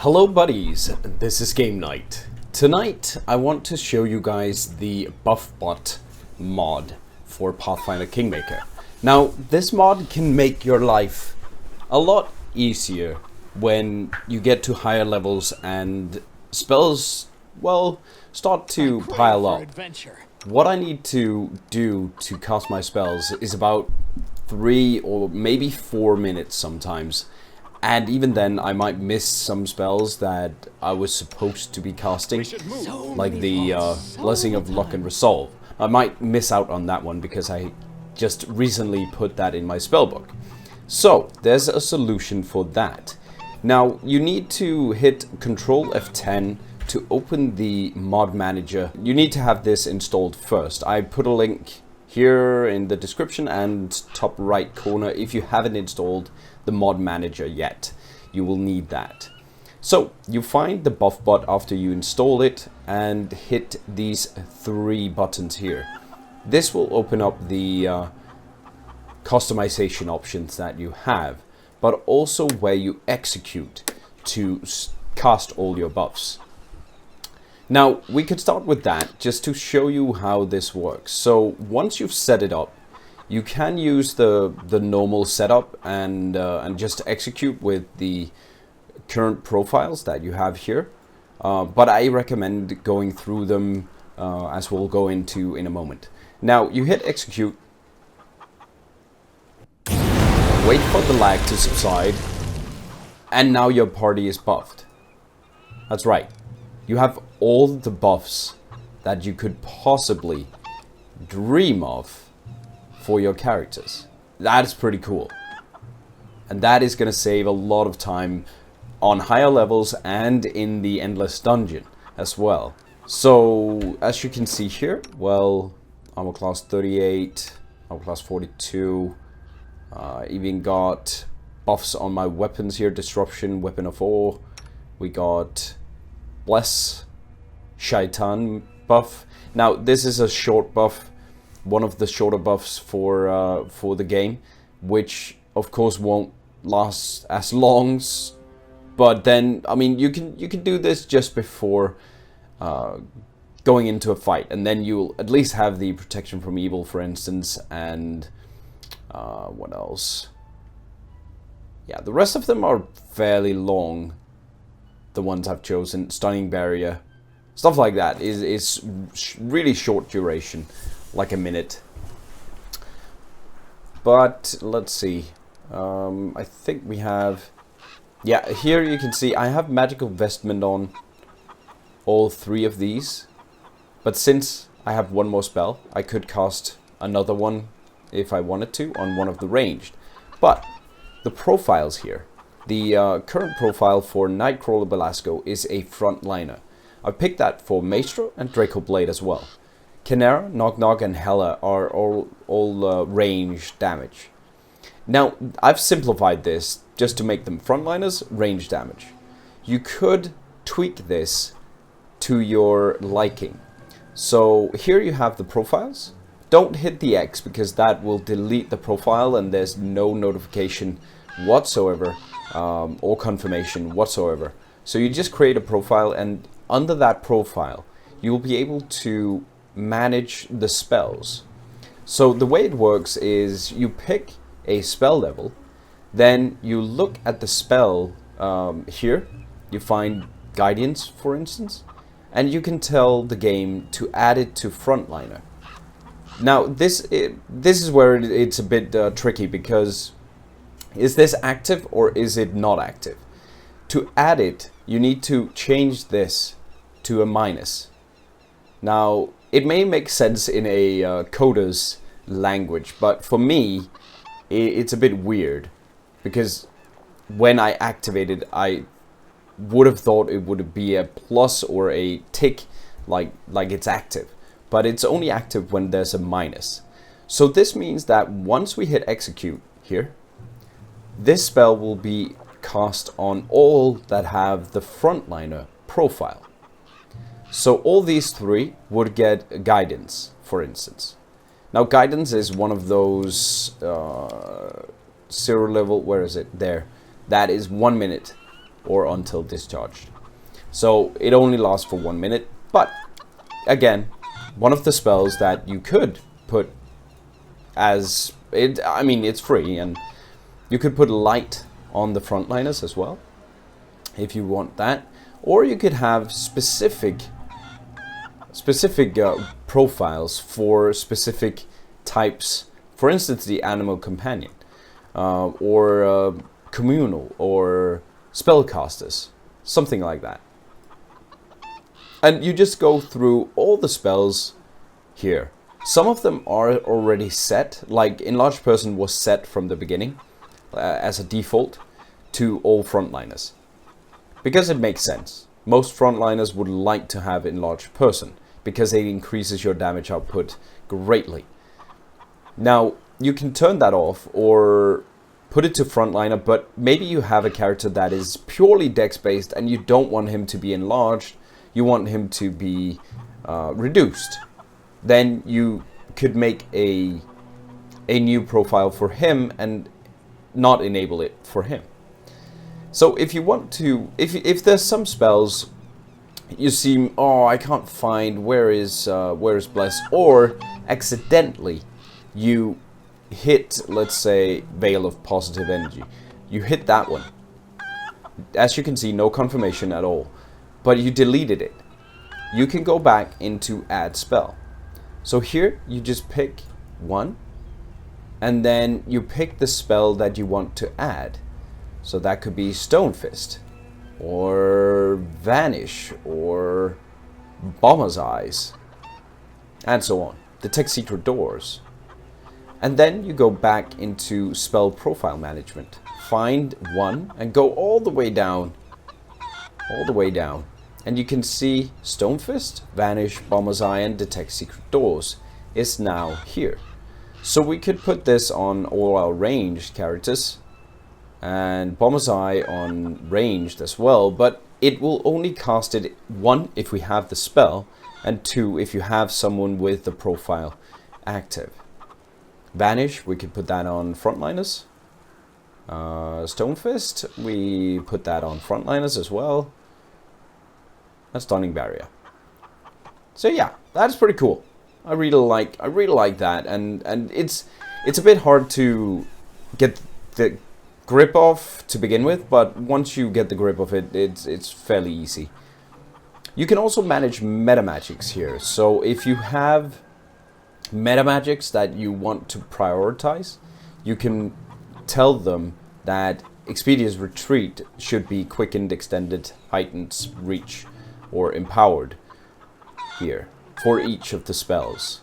Hello buddies, this is Game Night. Tonight I want to show you guys the BuffBot mod for Pathfinder Kingmaker. Now this mod can make your life a lot easier when you get to higher levels and spells, well, start to pile up. What I need to do to cast my spells is about 3 or maybe 4 minutes sometimes. And even then, I might miss some spells that I was supposed to be casting, like the Blessing of Luck and Resolve. I might miss out on that one because I just recently put that in my spellbook. So, there's a solution for that. Now, you need to hit Ctrl F10 to open the mod manager. You need to have this installed first. I put a link here in the description and top right corner if you haven't installed the mod manager yet. You will need that. So you find the BuffBot after you install it and hit these 3 buttons here. This will open up the customization options that you have, but also where you execute to cast all your buffs. Now we could start with that just to show you how this works. So once you've set it up, you can use the normal setup and just execute with the current profiles that you have here. But I recommend going through them as we'll go into in a moment. Now you hit execute, wait for the lag to subside, and now your party is buffed. That's right. You have all the buffs that you could possibly dream of for your characters. That is pretty cool. And that is going to save a lot of time on higher levels and in the endless dungeon as well. So, as you can see here, well, armor class 38, armor class 42, even got buffs on my weapons here, disruption, weapon of awe. We got bless, shaitan buff. Now, this is a short buff, one of the shorter buffs for the game, which of course won't last as long. But then, I mean, you can do this just before going into a fight, and then you'll at least have the protection from evil, for instance, and what else? Yeah, the rest of them are fairly long. The ones I've chosen, stunning barrier, stuff like that is really short duration, like a minute. But let's see, I think we have, yeah, here you can see I have magical vestment on all 3 of these, but since I have one more spell, I could cast another one if I wanted to on one of the ranged. But the profiles here, the current profile for Nightcrawler Belasco is a frontliner. I picked that for Maestro and Draco Blade as well. Canera, Nog Nog, and Hela are all range damage. Now, I've simplified this just to make them frontliners, range damage. You could tweak this to your liking. So here you have the profiles. Don't hit the X because that will delete the profile and there's no notification whatsoever or confirmation whatsoever. So you just create a profile, and under that profile you will be able to manage the spells. So the way it works is you pick a spell level, then you look at the spell here, you find Guidance for instance, and you can tell the game to add it to frontliner. Now this is where it's a bit tricky, because is this active or is it not active? To add it, you need to change this to a minus. Now, it may make sense in a coder's language, but for me, it's a bit weird, because when I activate it, I would have thought it would be a plus or a tick, like it's active, but it's only active when there's a minus. So this means that once we hit execute here, this spell will be cast on all that have the frontliner profile. So all these 3 would get Guidance, for instance. Now Guidance is one of those 0 level, where is it? There. That is 1 minute. or until discharged. So it only lasts for 1 minute, but again, one of the spells that you could put as it, I mean, it's free, and you could put light on the frontliners as well if you want that, or you could have specific profiles for specific types. For instance, the animal companion, or communal, or spellcasters, something like that. And you just go through all the spells here. Some of them are already set, like Enlarged Person was set from the beginning as a default to all frontliners. Because it makes sense. Most frontliners would like to have Enlarged Person because it increases your damage output greatly. Now, you can turn that off or put it to frontliner, but maybe you have a character that is purely dex based and you don't want him to be enlarged. You want him to be reduced. Then you could make a new profile for him and not enable it for him. So if you want to, if there's some spells you see, oh, I can't find where is Bless, or accidentally you hit, let's say, Veil of Positive Energy. You hit that one. As you can see, no confirmation at all. But you deleted it. You can go back into Add Spell. So here, you just pick one, and then you pick the spell that you want to add. So that could be Stone Fist, or Vanish, or Bomber's Eyes, and so on. Detect Secret Doors. And then you go back into Spell Profile Management. Find one, and go all the way down. All the way down. And you can see Stone Fist, Vanish, Bomber's Eye, and Detect Secret Doors is now here. So we could put this on all our ranged characters, and Bomber's Eye on ranged as well, but it will only cast it, 1, if we have the spell, and 2, if you have someone with the profile active. Vanish, we could put that on frontliners. Stone Fist, we put that on frontliners as well. And Stunning Barrier. So yeah, that's pretty cool. I really like that, and it's a bit hard to get the grip of to begin with, but once you get the grip of it, it's fairly easy. You can also manage meta magics here. So if you have meta magics that you want to prioritize, you can tell them that Expedia's Retreat should be quickened, extended, heightened, reach, or empowered here for each of the spells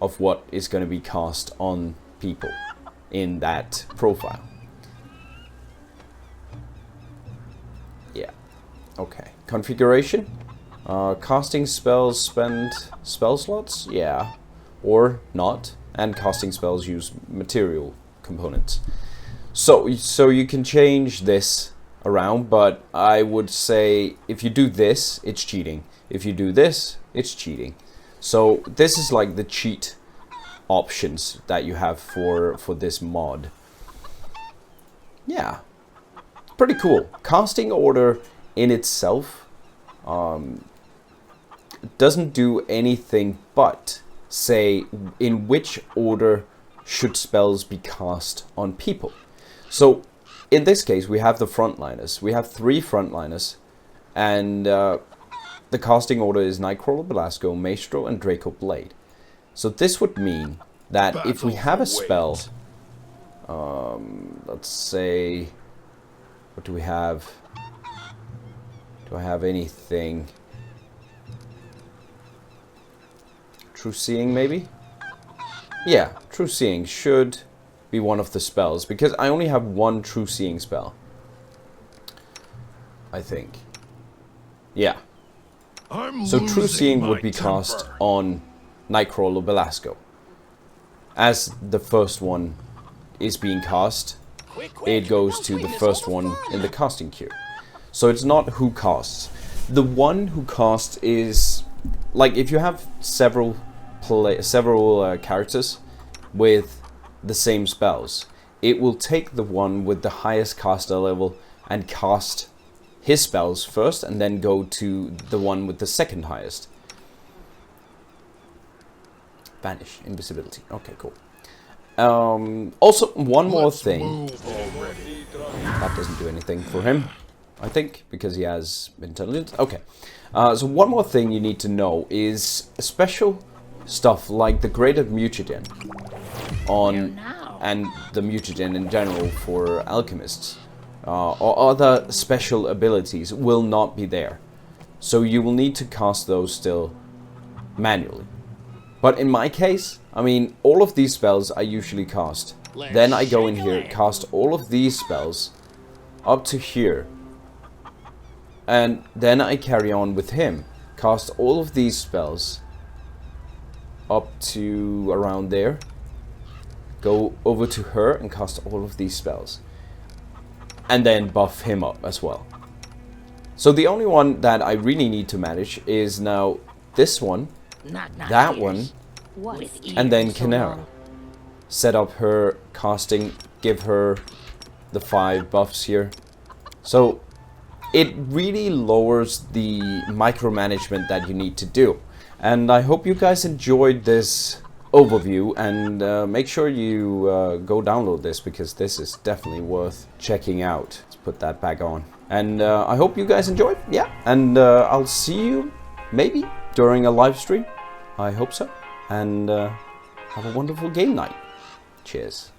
of what is going to be cast on people in that profile. Yeah, okay. Configuration. Casting spells spend spell slots, yeah, or not, and casting spells use material components. So you can change this around, but I would say if you do this, it's cheating. If you do this, it's cheating. So this is like the cheat options that you have for this mod. Yeah, pretty cool. Casting order in itself doesn't do anything but say in which order should spells be cast on people. So in this case, we have the frontliners. We have 3 frontliners, and the casting order is Nightcrawler, Belasco, Maestro, and Draco Blade. So this would mean that if we have a spell, let's say, what do we have? Do I have anything? True Seeing, maybe? Yeah, True Seeing should be one of the spells, because I only have 1 True Seeing spell, I think. Yeah. So True Seeing would be cast on Nightcrawler Belasco. As the first one is being cast, it goes to the first one in the casting queue. So it's not who casts. The one who casts is, like, if you have several characters with the same spells, it will take the one with the highest caster level and cast his spells first, and then go to the one with the second highest. Vanish, invisibility. Okay, cool. Also, one more thing. That doesn't do anything for him, I think, because he has intelligence. Okay. So one more thing you need to know is special stuff like the Greater Mutagen on, and the mutagen in general for alchemists, or other special abilities will not be there. So you will need to cast those still manually. But in my case, I mean, all of these spells I usually cast. Then I go in here, cast all of these spells up to here. And then I carry on with him. Cast all of these spells up to around there. Go over to her and cast all of these spells. And then buff him up as well. So the only one that I really need to manage is now this one, that one, and then Canara. Set up her casting, give her the 5 buffs here. So it really lowers the micromanagement that you need to do. And I hope you guys enjoyed this overview, and make sure you go download this, because this is definitely worth checking out. Let's put that back on. And I hope you guys enjoyed. Yeah, and I'll see you maybe during a live stream. I hope so. And have a wonderful game night. Cheers.